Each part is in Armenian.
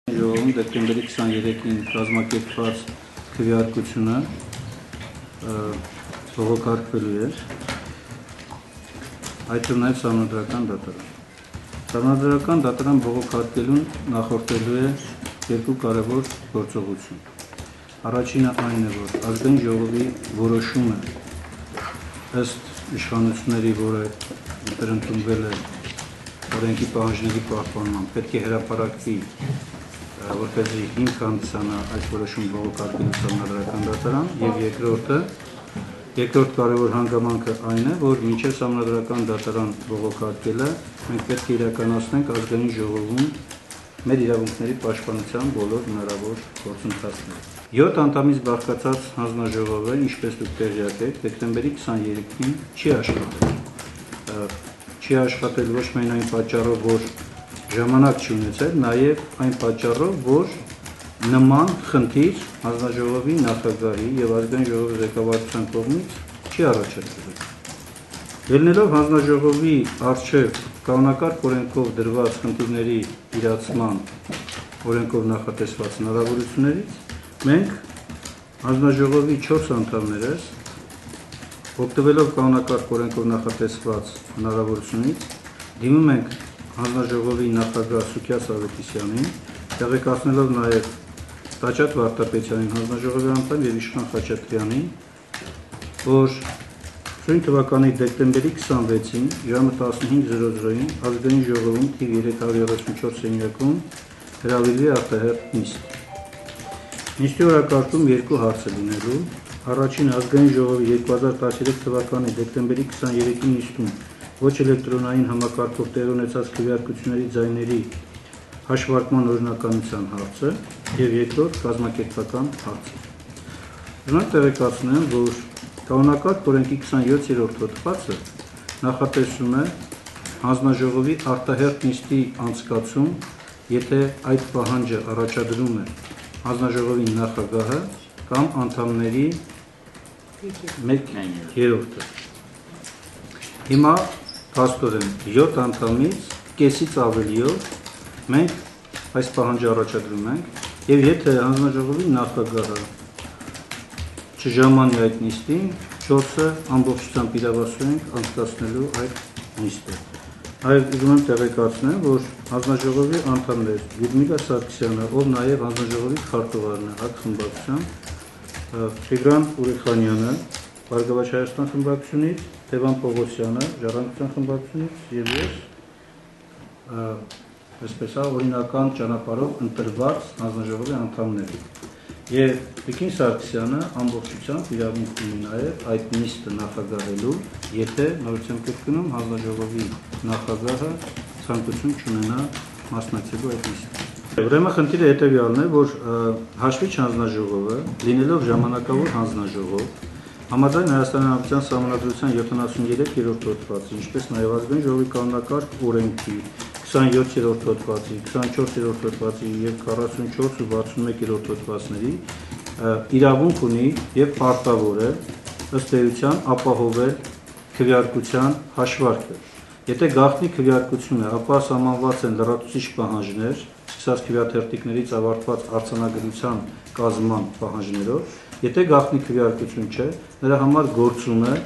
Ժողովում դեկտեմբերի 23-ին կազմակերպված քվեարկությունը բողոքարկվելու էր, այդ նաև սահմանադրական դատարան։ Սահմանադրական դատարան բողոքարկելուն նախորդելու է երկու կարևոր գործողություն։ Առաջինը այն է, որ ազգային ժողովի որոշումը ըստ իշխանությունների, որը ընդունվել է օրենքի պահանջների պահպանման, պետք է հրապարակվի, որպեսզի հիմք հանդիսանա այս որոշումը բողոքարկելու սահմանադրական դատարան, եւ երկրորդ կարևոր հանգամանքը այն է, որ մինչև սահմանադրական դատարան բողոքարկելը մենք պետք է իրականացնենք ազգային ժողովում մեր իրավունքների պաշտպանության բոլոր հնարավոր գործընթացները։ 7 անդամից բաղկացած հանձնաժողովը, ինչպես դուք տեղյակ եք, դեկտեմբերի 23-ին չի աշխատել ոչ միայն այն պատճառով, որ ժամանակ չի ունեցել, նաև այն պատճառով, որ նման խնդիր հանձնաժողովի նախագահի եւ ազգային ժողովի ղեկավարության կողմից չի առաջարկվել։ Ելնելով հանձնաժողովի առջև կանոնակարգ օրենքով դրված խնդիրների իրացման օրենքով նախատեսված հնարավորություններից, մենք հանձնաժողովի 4 անդամներս օգտվելով կանոնակարգ օրենքով նախատեսված հնարավորությունից դիմում ենք հանձնաժողովի նախագահ Սուքիաս Ավետիսյանին, տեղեկացնելով նաև Տաճատ Վարդապետյանին, հանձնաժողովի անդամ եւ Իշխան Խաչատրյանին, որ սույն թվականի դեկտեմբերի 26-ին ժամը 15:00-ին ազգային ժողովում թիվ 334 սենյակում հրավիրվի արտահերթ նիստ։ Նիստի օրակարգում երկու հարց է լինելու։ Առաջինը ազգային ժողովի 2013 թվականի դեկտեմբերի 23-ի նիստում ոչ էլեկտրոնային համակարգով տեղի ունեցած քվեարկությունների ձայների հաշվարկման օրինականության հարցը եւ երկրորդ կազմակերպական հարցը։ Ուզում տեղեկացնեմ, որ կանոնակարգ օրենքի 27-րդ հոդվածը նախատեսում է հանձնաժողովի արտահերթ նիստի անցկացում, եթե այդ պահանջը առաջադրում է հանձնաժողովի նախագահը կամ անդամների 1/3-ը։ Հիմա փաստորեն 7 անդամից կեսից ավելիով մենք այս պահանջը առաջադրում ենք եւ եթե հանձնաժողովի նախագահը չժամանի այդ նիստին, 4-ը ամբողջությամբ իրավասու ենք անցկացնելու այդ նիստը։ Այլ ուզում եմ տեղեկացնել, որ հանձնաժողովի անդամներ Լյուդմիլա Սարգսյանը, ով նաեւ հանձնաժողովի քարտուղարն է ՀԱԿ խմբակցության, Տիգրան Ուրիխանյանը Բարգավաճ Հայաստան խմբակցությունից, Տևան Պողոսյանը Ժառանգության խմբակցությունից եւ ես այսպես օրինական ճանապարհով ընտրված հանձնաժողովի անդամներ։ Եվ Տիկին Սարգսյանը ամբողջությամբ իրավունք ունի նաեւ այդ նիստը նախագահելու, եթե նորից կրկնում հանձնաժողովի նախագահը ցանկություն չունենա մասնակցելու այդ նիստին։ Ուրեմն խնդիրը հետեւյալն է, որ հաշվիչ հանձնաժողովը, լինելով ժամանակավոր հանձնաժողով, համաձայն Հայաստանի Հանրապետության Սահմանադրության 73-րդ հոդվածի, ինչպես նաև ազգային ժողովի կանոնակարգ օրենքի 27-րդ հոդվածի, 24-րդ հոդվածի եւ 44 ու 61-րդ հոդվածների իրավունք ունի եւ պարտավոր է ըստ էության ապահովել քվեարկության հաշվարկը։ Եթե գաղտնի քվեարկությունը, ապա սահմանված են լրացուցիչ պահանջներ, սկսած քվեաթերթիկներից ավարտված արձանագրության կազմման պահանջներով, եթե գաղտնի քվեարկություն չէ, նրա համար գործում է,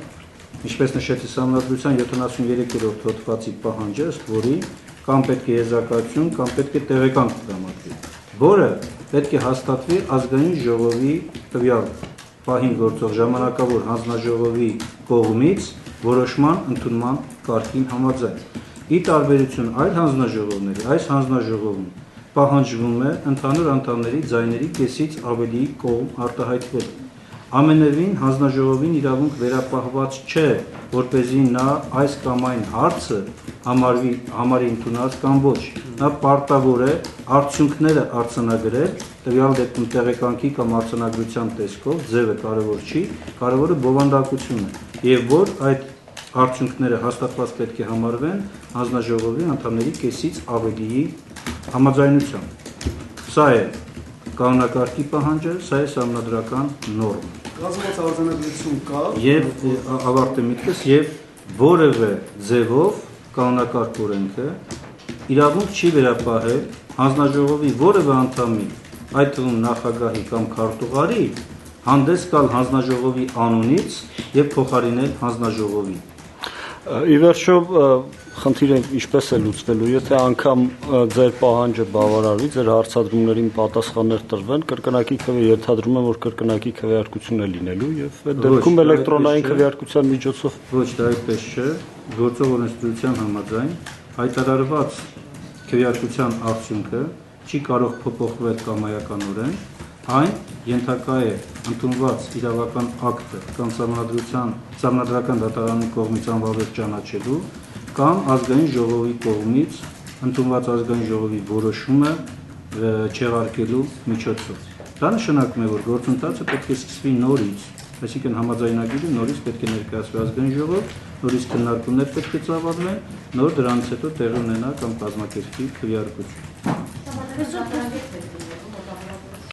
ինչպես նշեցի Սահմանադրության 73-րդ հոդվածի պահանջը, ըստ որի կամ պետք է եզրակացություն, կամ պետք է տեղեկանք տրամադրի, որը պետք է հաստատվի ազգային ժողովի տվյալ պահին գործող ժամանակավոր հանձնաժողովի կողմից որոշման ընդունման կարգին համաձայն։ Ի տարբերություն այլ հանձնաժողովների, այս հանձնաժողովում պահանջվում է ընդհանուր անդամների ձայների կեսից ավելի կողմ արտահայտվել։ Ամենևին հանձնաժողովին իրավունք վերապահված չէ, որպեսզի նա այս կամ այն հարցը համարի ընդունած կամ ոչ։ Նա պարտավոր է արդյունքները արձանագրել, տվյալ դեպքում տեղեկանքի կամ արձանագրության տեսքով, ձևը կարևոր չի, կարևորը բովանդակությունն է, եւ որ այդ արդյունքները հաստատված պետք է համարվեն հանձնաժողովի անդամների կեսից ավելիի համաձայնությամբ։ Սա է կանոնակարգի պահանջը, սա է սահմանադրական նորմը։ Կազմված արձանագրություն կա եւ ավարտեմ միտքս եւ որևէ ձևով կանոնակարգ օրենքը իրավունք չի վերապահել հանձնաժողովի որևէ անդամի, այդ թվում նախագահի կամ քարտուղարի, հանդես գալ հանձնաժողովի անունից եւ փոխարինել հանձնաժողովին։ Ի վերջո խնդիրը ինչպես է լուծվելու, եթե անգամ ձեր պահանջը բավարարվի, ձեր հարցադրումներին պատասխաններ տրվեն, կրկնակի ենթադրում եմ, որ կրկնակի քվեարկություն է լինելու եւ այդ դեպքում էլեկտրոնային քվեարկության միջոցով ոչ դա այդպես չէ, գործող օրենսդրության համաձայն հայտարարված քվեարկության արդյունքը չի կարող փոփոխվել կամայականորեն, այն ենթակա է ընդունված իրավական ակտը կամ սահմանադրական դատարանի կողմից անվավեր ճանաչելու կամ ազգային ժողովի կողմից ընդունված ազգային ժողովի որոշումը չեղարկելու միջոցով։ Դա նշանակում է, որ գործընթացը պետք է սկսվի նորից, այսինքն համաձայնագիրը նորից պետք է ներկայացվի ազգային ժողով, նորից քննարկումներ պետք է ծավալվեն, նոր դրանից հետո տեղի ունենա կամ կազմակերպվի քվեարկություն։